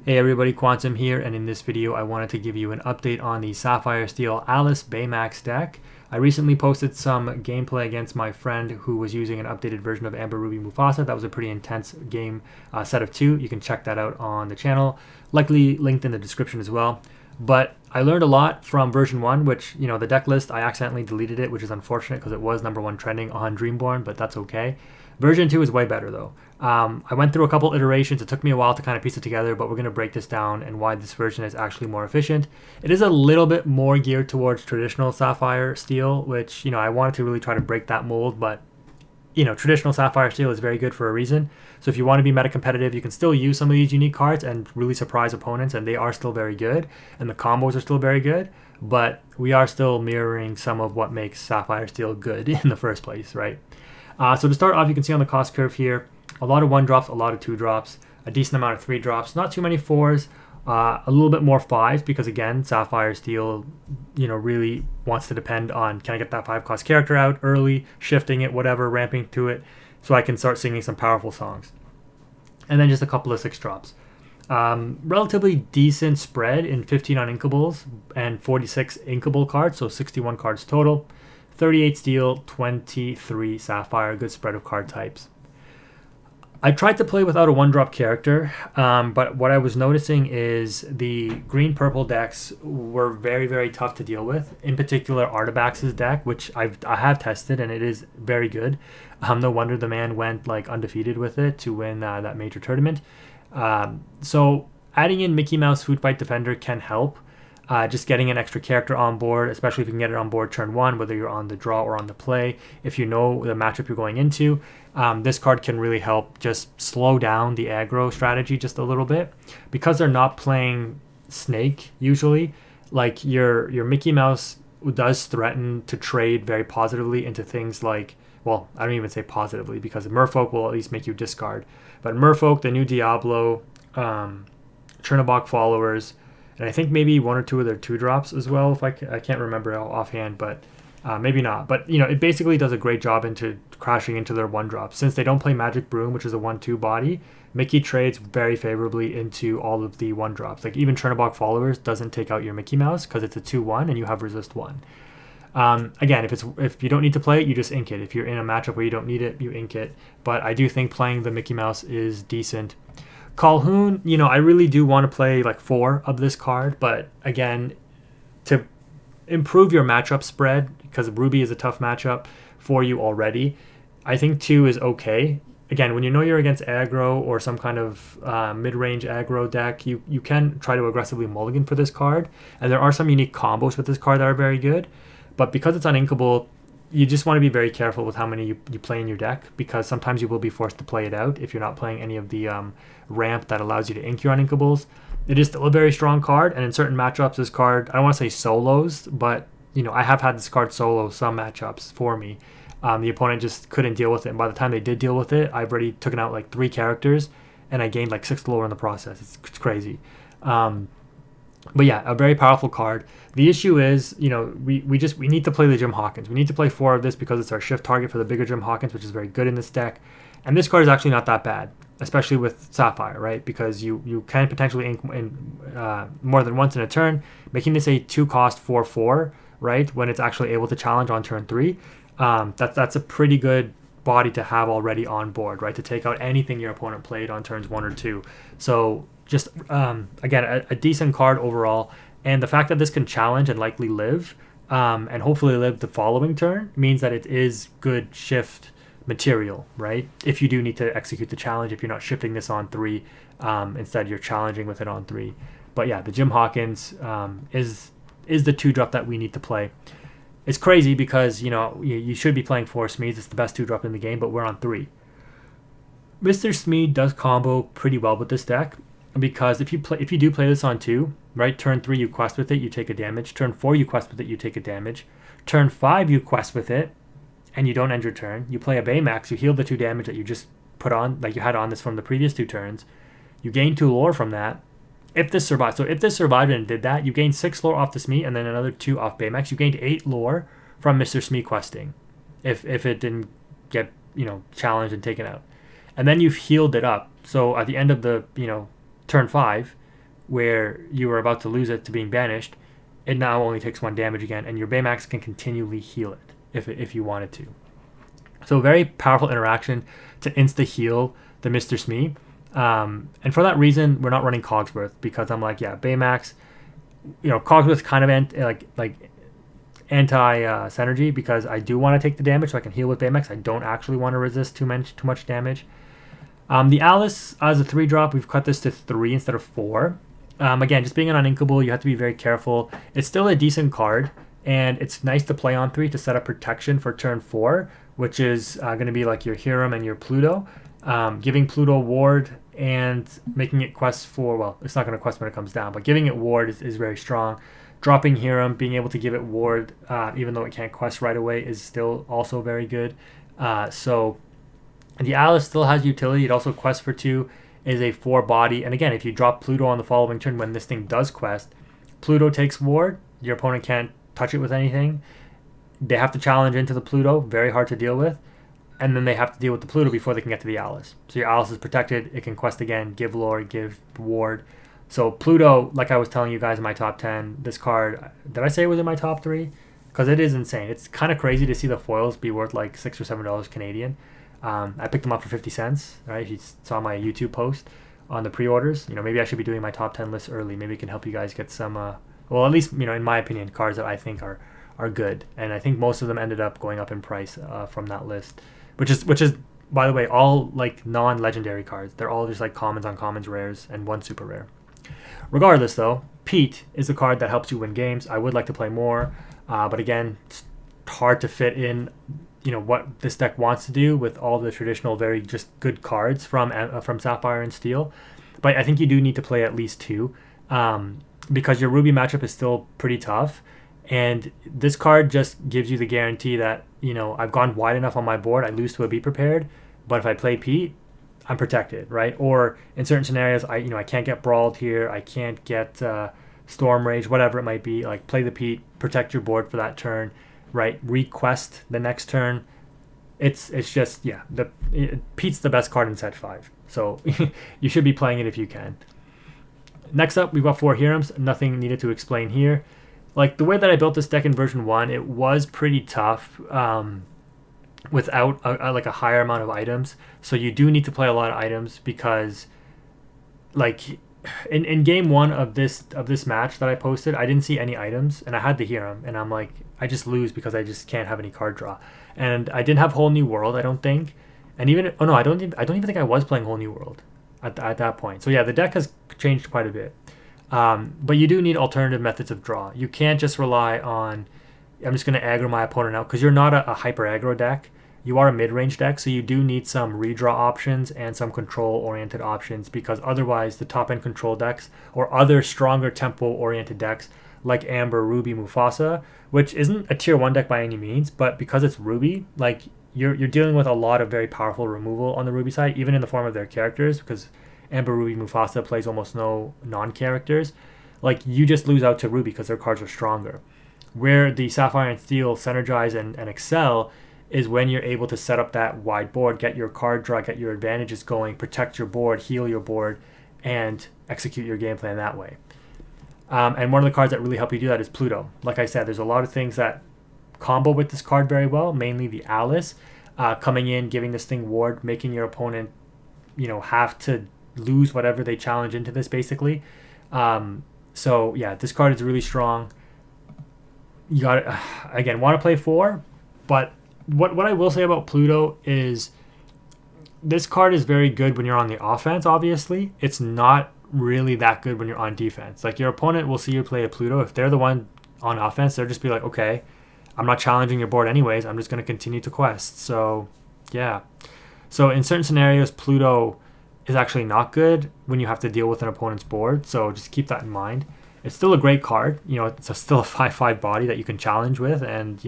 Hey everybody, Quantum here, and in this video I wanted to give you an update on the Sapphire Steel Alice Baymax deck. I recently posted some gameplay against my friend who was using an updated version of Amber Ruby Mufasa. That was a pretty intense game, set of two. You can check that out on the channel, likely linked in the description as well. But I learned a lot from version 1, which, the deck list, I accidentally deleted it, which is unfortunate because it was #1 trending on Dreamborn, but that's okay. Version 2 is way better though. I went through a couple iterations. It took me a while to kind of piece it together, but we're going to break this down and why this version is actually more efficient. It is a little bit more geared towards traditional Sapphire Steel, which, I wanted to really try to break that mold, but traditional Sapphire Steel is very good for a reason. So if you want to be meta competitive, you can still use some of these unique cards and really surprise opponents, and they are still very good, and the combos are still very good, but we are still mirroring some of what makes Sapphire Steel good in the first place, right? So to start off, you can see on the cost curve here, a lot of 1-drops, a lot of 2-drops, a decent amount of 3-drops, not too many 4s, a little bit more 5s because again, Sapphire Steel, really wants to depend on, can I get that 5-cost character out early, shifting it, whatever, ramping to it, so I can start singing some powerful songs. And then just a couple of 6-drops. Relatively decent spread in 15 on inkables and 46 inkable cards, so 61 cards total. 38 steel, 23 sapphire, good spread of card types. I tried to play without a 1-drop character, but what I was noticing is the green-purple decks were very, very tough to deal with. In particular, Artabax's deck, which I have tested, and it is very good. No wonder the man went undefeated with it to win that major tournament. So adding in Mickey Mouse Food Fight Defender can help. Just getting an extra character on board, especially if you can get it on board turn 1, whether you're on the draw or on the play. If you know the matchup you're going into, this card can really help just slow down the aggro strategy just a little bit. Because they're not playing Snake usually, your Mickey Mouse does threaten to trade very positively into things like, well, I don't even say positively because Merfolk will at least make you discard. But Merfolk, the new Diablo, Chernobog followers, and I think maybe 1 or 2 of their 2-drops as well, if I can't remember offhand, but maybe not. But, it basically does a great job into crashing into their 1-drops. Since they don't play Magic Broom, which is a 1-2 body, Mickey trades very favorably into all of the 1-drops. Even Chernobog followers doesn't take out your Mickey Mouse because it's a 2-1 and you have resist 1. Again, if you don't need to play it, you just ink it. If you're in a matchup where you don't need it, you ink it. But I do think playing the Mickey Mouse is decent. Calhoun, I really do want to play 4 of this card, but again, to improve your matchup spread, because Ruby is a tough matchup for you already, I think 2 is okay. Again, when you know you're against aggro or some kind of mid-range aggro deck, you can try to aggressively mulligan for this card, and there are some unique combos with this card that are very good, but because it's uninkable, you just want to be very careful with how many you play in your deck, because sometimes you will be forced to play it out if you're not playing any of the ramp that allows you to ink your uninkables. It is still a very strong card, and in certain matchups, this card, I don't want to say solos, but I have had this card solo some matchups for me. The opponent just couldn't deal with it, and by the time they did deal with it, I've already taken out 3 characters, and I gained 6 lore in the process. It's crazy. But yeah, a very powerful card. The issue is, we need to play the Jim Hawkins. We need to play 4 of this because it's our shift target for the bigger Jim Hawkins, which is very good in this deck. And this card is actually not that bad, especially with Sapphire, right? Because you can potentially ink more than once in a turn, making this a 2-cost 4/4, right? When it's actually able to challenge on turn 3. That's a pretty good body to have already on board, right? To take out anything your opponent played on turns 1 or 2. So just, again, a decent card overall. And the fact that this can challenge and likely live, and hopefully live the following turn, means that it is good shift material, right? If you do need to execute the challenge, if you're not shifting this on 3, instead you're challenging with it on 3. But yeah, the Jim Hawkins is the 2-drop that we need to play. It's crazy because, you should be playing 4 Smees. It's the best 2-drop in the game, but we're on 3. Mr. Smee does combo pretty well with this deck, because if you do play this on 2, right, turn 3 you quest with it, you take a damage. Turn 4 you quest with it, you take a damage. Turn 5 you quest with it, and you don't end your turn. You play a Baymax, you heal the 2 damage that you just put on, you had on this from the previous 2 turns. You gain 2 lore from that. If this survived, so if this survived and did that, you gained 6 lore off the Smee and then another 2 off Baymax. You gained 8 lore from Mr. Smee questing, if it didn't get challenged and taken out. And then you've healed it up. So at the end of the turn 5, where you were about to lose it to being banished, it now only takes 1 damage again, and your Baymax can continually heal it if you wanted to. So very powerful interaction to insta-heal the Mr. Smee. And for that reason, we're not running Cogsworth, because I'm like, yeah, Baymax, Cogsworth's kind of anti-synergy, because I do want to take the damage so I can heal with Baymax. I don't actually want to resist too much damage. The Alice, as a 3-drop, we've cut this to 3 instead of 4. Again, just being an uninkable, you have to be very careful. It's still a decent card, and it's nice to play on 3 to set up protection for turn 4, which is going to be like your Hiram and your Pluto. Giving Pluto ward and making it quest for, well, it's not going to quest when it comes down, but giving it ward is very strong. Dropping Hiram, being able to give it ward, even though it can't quest right away, is still also very good. So the Alice still has utility. It also quests for 2, is a 4 body. And again, if you drop Pluto on the following turn when this thing does quest, Pluto takes ward. Your opponent can't touch it with anything. They have to challenge into the Pluto, very hard to deal with. And then they have to deal with the Pluto before they can get to the Alice. So your Alice is protected. It can quest again, give lore, give ward. So Pluto, like I was telling you guys in my top 10, this card, did I say it was in my top 3? Because it is insane. It's kind of crazy to see the foils be worth like $6 or $7 Canadian. I picked them up for 50 cents, right? If you saw my YouTube post on the pre-orders, maybe I should be doing my top 10 list early. Maybe it can help you guys get some, well, at least, in my opinion, cards that I think are good. And I think most of them ended up going up in price from that list, which is, by the way, all like non-legendary cards. They're all just like commons, uncommons, rares, and 1 super rare. Regardless, though, Pete is a card that helps you win games. I would like to play more, but again, it's hard to fit in, what this deck wants to do with all the traditional, very just good cards from Sapphire and Steel. But I think you do need to play at least 2, because your Ruby matchup is still pretty tough. And this card just gives you the guarantee that, I've gone wide enough on my board, I lose to a Be Prepared, but if I play Pete, I'm protected, right? Or in certain scenarios, I can't get Brawled here, I can't get Storm Rage, whatever it might be. Like, play the Pete, protect your board for that turn, right? Request the next turn. It's just, yeah, Pete's the best card in set 5. So you should be playing it if you can. Next up, we've got 4 Hirams. Nothing needed to explain here. Like, the way that I built this deck in version 1, it was pretty tough without a higher amount of items. So you do need to play a lot of items, because like in game 1 of this match that I posted, I didn't see any items, and I had the Hiram, and I'm like, I just lose because I just can't have any card draw. And I didn't have Whole New World, I don't think. And even, oh no, I don't even think I was playing Whole New World at that point. So yeah, the deck has changed quite a bit. But you do need alternative methods of draw. You can't just rely on, I'm just going to aggro my opponent out, because you're not a hyper aggro deck. You are a mid-range deck, so you do need some redraw options and some control-oriented options, because otherwise the top-end control decks or other stronger tempo-oriented decks like Amber, Ruby, Mufasa, which isn't a tier 1 deck by any means, but because it's Ruby, like you're dealing with a lot of very powerful removal on the Ruby side, even in the form of their characters, because Amber, Ruby, Mufasa plays almost no non-characters. Like, you just lose out to Ruby because their cards are stronger. Where the Sapphire and Steel synergize and excel is when you're able to set up that wide board, get your card draw, get your advantages going, protect your board, heal your board, and execute your game plan that way. And one of the cards that really help you do that is Pluto. Like I said, there's a lot of things that combo with this card very well, mainly the Alice, coming in, giving this thing ward, making your opponent, have to lose whatever they challenge into this, basically. So yeah, this card is really strong. You got to, again, want to play 4, but what I will say about Pluto is this card is very good when you're on the offense, obviously. It's not really that good when you're on defense. Like, your opponent will see you play a Pluto. If they're the one on offense, they'll just be like, okay, I'm not challenging your board anyways. I'm just going to continue to quest. So, yeah. So, in certain scenarios, Pluto is actually not good when you have to deal with an opponent's board. So, just keep that in mind. It's still a great card. It's still a 5/5 body that you can challenge with and,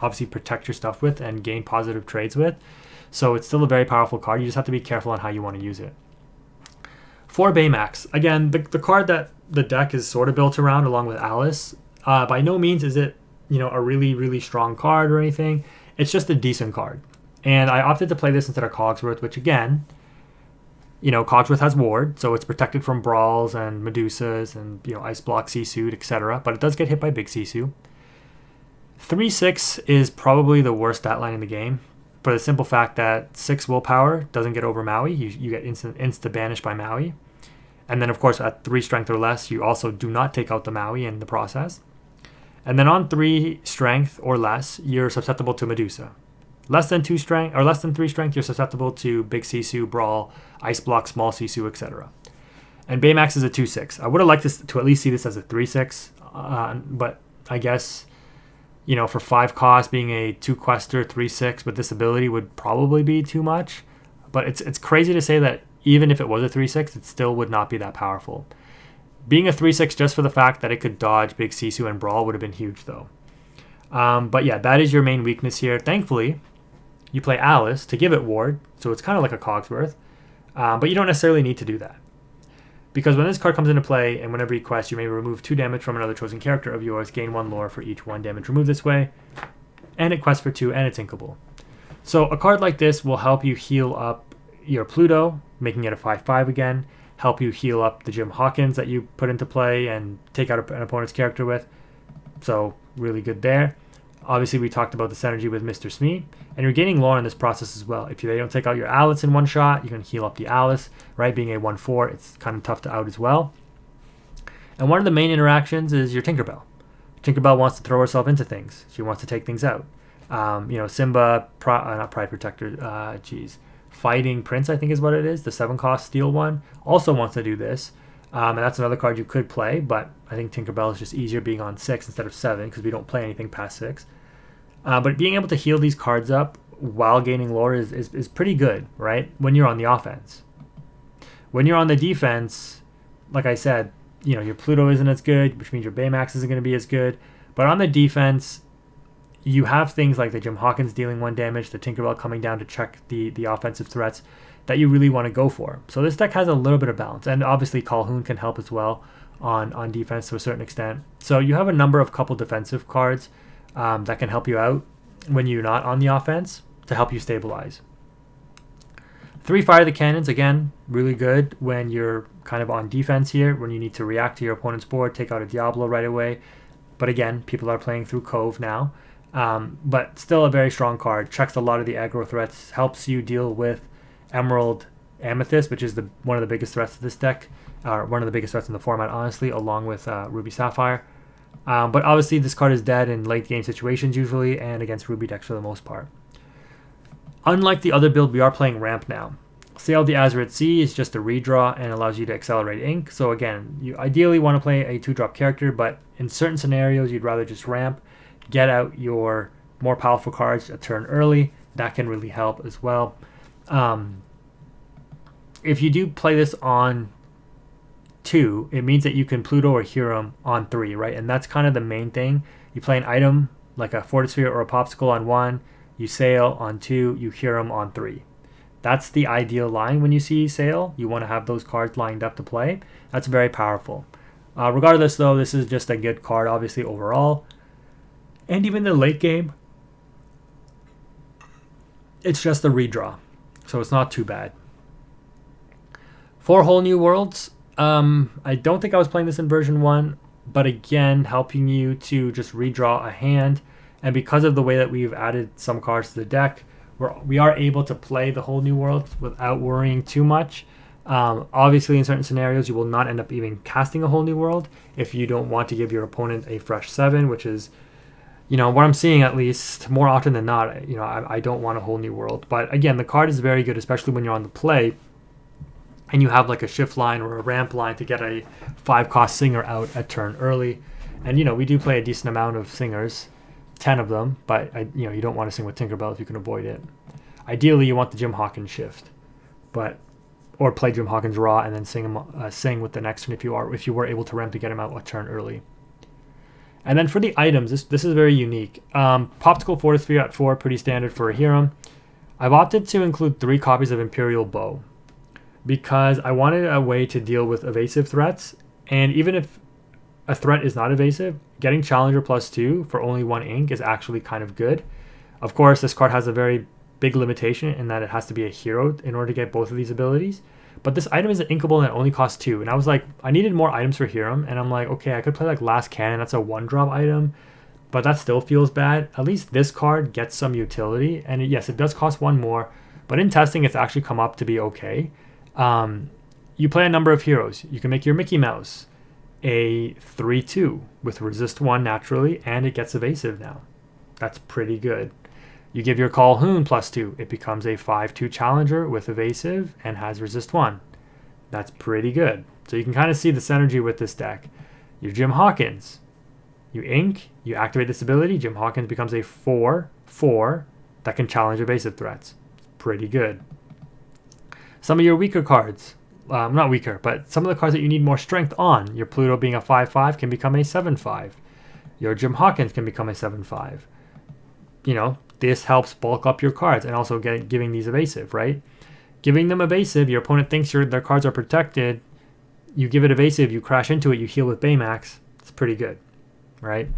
obviously protect your stuff with and gain positive trades with. So it's still a very powerful card. You just have to be careful on how you want to use it. For Baymax, again, the card that the deck is sort of built around along with Alice, by no means is it, a really, really strong card or anything. It's just a decent card. And I opted to play this instead of Cogsworth, which again, Cogsworth has Ward, so it's protected from Brawls and Medusas and, Ice Block, Sea Suit, etc. But it does get hit by Big Sisu. 3/6 is probably the worst stat line in the game, for the simple fact that 6 willpower doesn't get over Maui. You get insta banished by Maui. And then, of course, at 3 strength or less, you also do not take out the Maui in the process. And then on 3 strength or less, you're susceptible to Medusa. Less than 2 strength or less than 3 strength, you're susceptible to Big Sisu, Brawl, Ice Block, Small Sisu, etc. And Baymax is a 2/6. I would have liked this to at least see this as a 3/6, but I guess for 5 cost, being a 2 quester 3/6 with this ability would probably be too much. But it's crazy to say that even if it was a 3/6, it still would not be that powerful. Being a 3/6 just for the fact that it could dodge Big Sisu and Brawl would have been huge though. But yeah, that is your main weakness here. Thankfully, you play Alice to give it Ward, so it's kind of like a Cogsworth. But you don't necessarily need to do that. Because when this card comes into play, and whenever you quest, you may remove 2 damage from another chosen character of yours, gain 1 lore for each 1 damage removed this way, and it quests for 2, and it's inkable. So a card like this will help you heal up your Pluto, making it a 5/5 again, help you heal up the Jim Hawkins that you put into play and take out an opponent's character with. So really good there. Obviously, we talked about the synergy with Mr. Smee, and you're gaining lore in this process as well. If they don't take out your Alice in one shot, you can heal up the Alice, right? Being a 1/4, it's kind of tough to out as well. And one of the main interactions is your Tinkerbell. Tinkerbell wants to throw herself into things. She wants to take things out. Simba, not Pride Protector, Fighting Prince, I think is what it is, the 7 cost steel one, also wants to do this. And that's another card you could play, but I think Tinkerbell is just easier being on 6 instead of 7 because we don't play anything past 6. But being able to heal these cards up while gaining lore is pretty good, right? When you're on the offense. When you're on the defense, like I said, your Pluto isn't as good, which means your Baymax isn't going to be as good. But on the defense, you have things like the Jim Hawkins dealing 1 damage, the Tinkerbell coming down to check the offensive threats that you really want to go for. So this deck has a little bit of balance. And obviously Calhoun can help as well on defense to a certain extent. So you have a number of couple defensive cards that can help you out when you're not on the offense to help you stabilize. 3 Fire the Cannons, again, really good when you're kind of on defense here, when you need to react to your opponent's board, take out a Diablo right away. But again, people are playing through Cove now. But still a very strong card. Checks a lot of the aggro threats, helps you deal with Emerald Amethyst, which is one of the biggest threats of this deck, or one of the biggest threats in the format, honestly, along with Ruby Sapphire. But obviously this card is dead in late game situations usually, and against Ruby decks for the most part. Unlike the other build, we are playing Ramp now. Sail the Azurite Sea is just a redraw and allows you to accelerate ink. So again, you ideally want to play a 2-drop character, but in certain scenarios you'd rather just ramp, get out your more powerful cards a turn early. That can really help as well. If you do play this on 2, it means that you can Pluto or Hiram on 3, right? And that's kind of the main thing. You play an item like a Fortisphere or a Popsicle on 1, you sail on 2, you Hiram on 3. That's the ideal line when you see sail. You want to have those cards lined up to play. That's very powerful. Regardless though, this is just a good card obviously overall. And even the late game, it's just a redraw. So it's not too bad. 4 Whole New Worlds. I don't think I was playing this in version 1, but again, helping you to just redraw a hand. And because of the way that we've added some cards to the deck, we are able to play the Whole New World without worrying too much. Obviously, in certain scenarios, you will not end up even casting a Whole New World if you don't want to give your opponent a fresh 7, which is, what I'm seeing at least more often than not. I don't want a Whole New World. But again, the card is very good, especially when you're on the play and you have like a shift line or a ramp line to get a 5-cost Singer out at turn early. And, we do play a decent amount of Singers, 10 of them, but you don't want to sing with Tinkerbell if you can avoid it. Ideally, you want the Jim Hawkins shift, or play Jim Hawkins raw and then sing with the next one if you were able to ramp to get him out a turn early. And then for the items, this is very unique. Popsicle Fortisphere at 4, pretty standard for a Hiram. I've opted to include 3 copies of Imperial Bow because I wanted a way to deal with evasive threats, and even if a threat is not evasive, getting Challenger +2 for only 1 ink is actually kind of good. Of course, this card has a very big limitation in that it has to be a hero in order to get both of these abilities. But this item is inkable and it only costs 2. And I was like, I needed more items for Hiram. And I'm like, okay, I could play like Last Cannon. That's a 1-drop item. But that still feels bad. At least this card gets some utility. And yes, it does cost 1 more. But in testing, it's actually come up to be okay. You play a number of heroes. You can make your Mickey Mouse a 3-2 with resist 1 naturally. And it gets evasive now. That's pretty good. You give your Calhoun +2. It becomes a 5-2 challenger with evasive and has resist 1. That's pretty good. So you can kind of see the synergy with this deck. Your Jim Hawkins. You ink, you activate this ability. Jim Hawkins becomes a 4-4 that can challenge evasive threats. Pretty good. Some of your weaker cards, not weaker, but some of the cards that you need more strength on. Your Pluto being a 5-5 can become a 7-5. Your Jim Hawkins can become a 7-5. You know, this helps bulk up your cards and also giving these evasive, right? Giving them evasive, your opponent thinks their cards are protected. You give it evasive, you crash into it, you heal with Baymax. It's pretty good, right?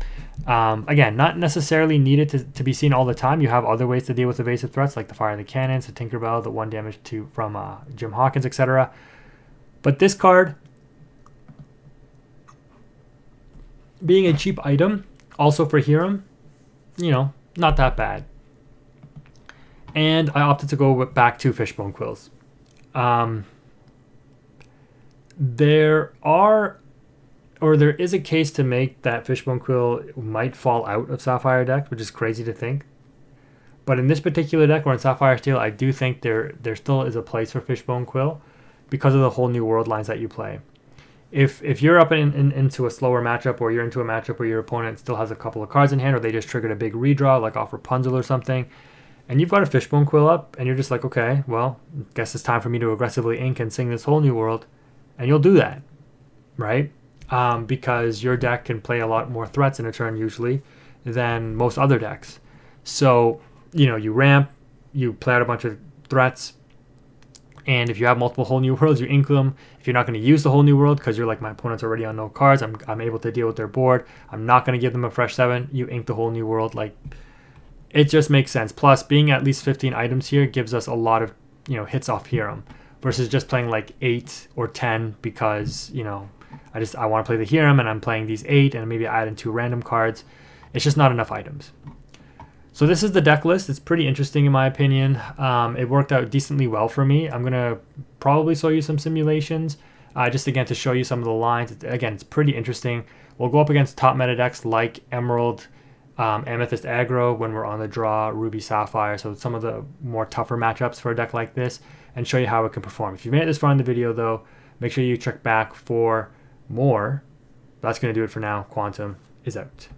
Again, not necessarily needed to be seen all the time. You have other ways to deal with evasive threats like the Fire of the Cannons, the Tinkerbell, the 1 damage from Jim Hawkins, etc. But this card, being a cheap item, also for Hiram, you know, not that bad. And I opted to go back to Fishbone Quills. There is a case to make that Fishbone Quill might fall out of Sapphire deck, which is crazy to think. But in this particular deck, or in Sapphire Steel, I do think there still is a place for Fishbone Quill because of the whole new world lines that you play. If you're up into a slower matchup, or you're into a matchup where your opponent still has a couple of cards in hand, or they just triggered a big redraw, like off Rapunzel or something, and you've got a Fishbone Quill up, and you're just like, okay, well, guess it's time for me to aggressively ink and sing this whole new world, and you'll do that, right? Because your deck can play a lot more threats in a turn usually than most other decks. So, you know, you ramp, you play out a bunch of threats, and if you have multiple whole new worlds, you ink them. If you're not going to use the whole new world because you're like, my opponent's already on no cards, I'm able to deal with their board, I'm not going to give them a fresh 7, you ink the whole new world. Like, it just makes sense. Plus, being at least 15 items here gives us a lot of, you know, hits off Hiram versus just playing like 8 or 10 because, you know, I want to play the Hiram and I'm playing these 8 and maybe I add in 2 random cards. It's just not enough items. So this is the deck list. It's pretty interesting in my opinion. It worked out decently well for me. I'm going to probably show you some simulations just again to show you some of the lines. Again, it's pretty interesting. We'll go up against top meta decks like Emerald, Amethyst Aggro when we're on the draw, Ruby Sapphire. So some of the more tougher matchups for a deck like this and show you how it can perform. If you made it this far in the video though, make sure you check back for more. That's going to do it for now. Quantum is out.